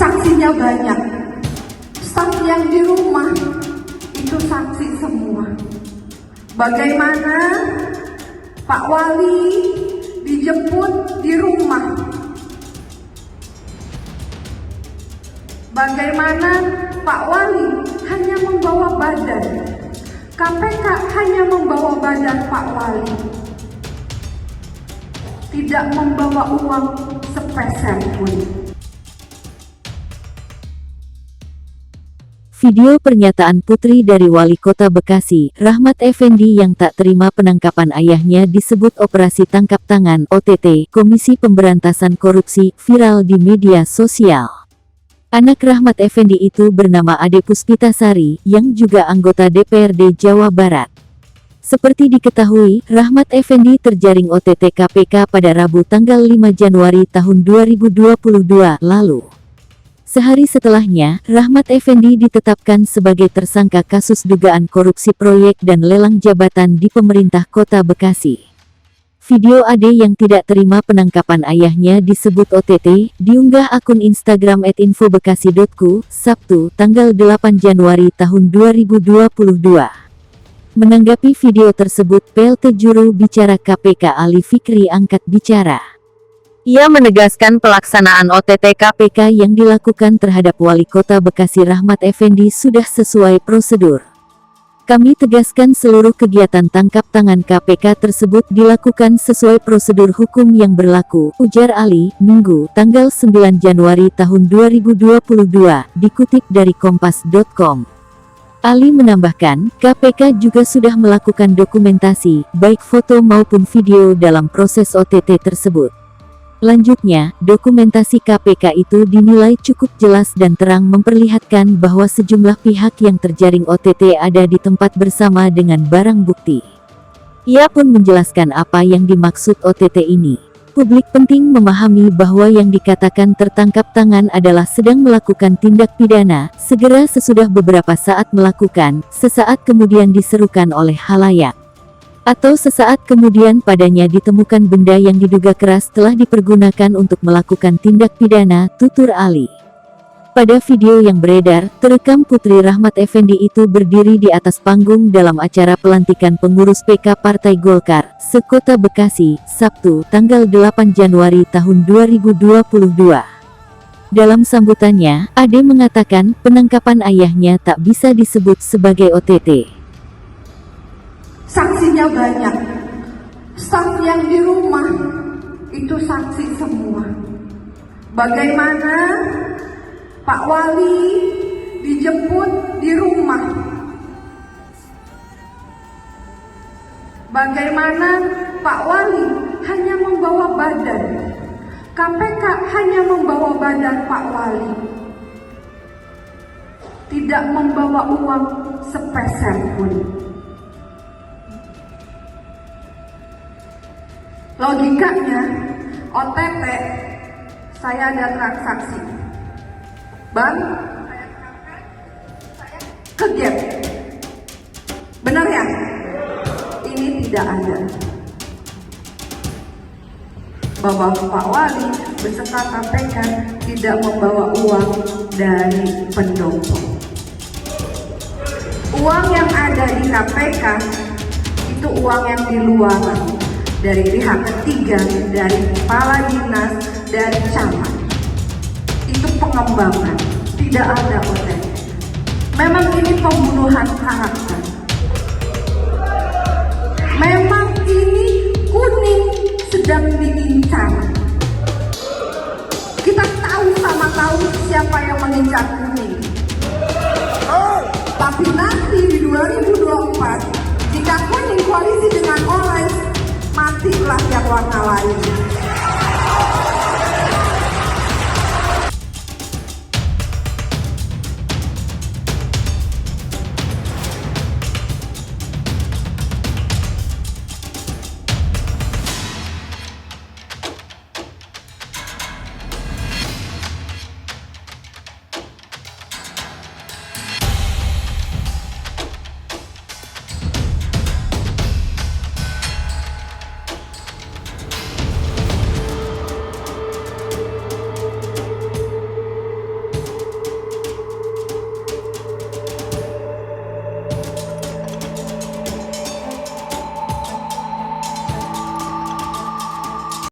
Saksinya banyak. Staf yang di rumah itu saksi semua. Bagaimana Pak Wali dijemput di rumah. Bagaimana Pak Wali hanya membawa badan. KPK hanya membawa badan Pak Wali. Tidak membawa uang sepeser pun. Video pernyataan putri dari Wali Kota Bekasi, Rahmat Effendi yang tak terima penangkapan ayahnya disebut operasi tangkap tangan (OTT) Komisi Pemberantasan Korupsi viral di media sosial. Anak Rahmat Effendi itu bernama Ade Puspitasari, yang juga anggota DPRD Jawa Barat. Seperti diketahui, Rahmat Effendi terjaring OTT KPK pada Rabu tanggal 5 Januari tahun 2022 lalu. Sehari setelahnya, Rahmat Effendi ditetapkan sebagai tersangka kasus dugaan korupsi proyek dan lelang jabatan di pemerintah Kota Bekasi. Video Ade yang tidak terima penangkapan ayahnya disebut OTT, diunggah akun Instagram @infobekasi.ku, Sabtu, tanggal 8 Januari tahun 2022. Menanggapi video tersebut, PLT Juru Bicara KPK Ali Fikri angkat bicara. Ia menegaskan pelaksanaan OTT KPK yang dilakukan terhadap Wali Kota Bekasi Rahmat Effendi sudah sesuai prosedur. Kami tegaskan seluruh kegiatan tangkap tangan KPK tersebut dilakukan sesuai prosedur hukum yang berlaku, ujar Ali, Minggu, tanggal 9 Januari tahun 2022, dikutip dari Kompas.com. Ali menambahkan, KPK juga sudah melakukan dokumentasi, baik foto maupun video dalam proses OTT tersebut. Lanjutnya, dokumentasi KPK itu dinilai cukup jelas dan terang memperlihatkan bahwa sejumlah pihak yang terjaring OTT ada di tempat bersama dengan barang bukti. Ia pun menjelaskan apa yang dimaksud OTT ini. Publik penting memahami bahwa yang dikatakan tertangkap tangan adalah sedang melakukan tindak pidana, segera sesudah beberapa saat melakukan, sesaat kemudian diserukan oleh khalayak. Atau sesaat kemudian padanya ditemukan benda yang diduga keras telah dipergunakan untuk melakukan tindak pidana, tutur Ali. Pada video yang beredar, terekam putri Rahmat Effendi itu berdiri di atas panggung dalam acara pelantikan pengurus PK Partai Golkar, se-Kota Bekasi, Sabtu, tanggal 8 Januari tahun 2022. Dalam sambutannya, Ade mengatakan penangkapan ayahnya tak bisa disebut sebagai OTT. Saksinya banyak. Staf yang di rumah itu saksi semua. Bagaimana Pak Wali dijemput di rumah. Bagaimana Pak Wali hanya membawa badan. KPK hanya membawa badan Pak Wali. Tidak membawa uang sepeser pun. Logikanya, OTT, saya ada transaksi. Bang, saya ke Gap. Benar ya? Ini tidak ada. Bahwa Pak Wali beserta KPK tidak membawa uang dari pendopo. Uang yang ada di KPK itu uang yang di luar, dari pihak ketiga, dari kepala dinas, dari camat. Itu pengembangan, tidak ada OTT. Memang ini pembunuhan karakter. Memang ini kuning sedang diincar. Kita tahu sama tahu siapa yang mengincar kuning. Tapi nanti di 2024, jika kuning koalisi dengan orange, matilah yang warna lain.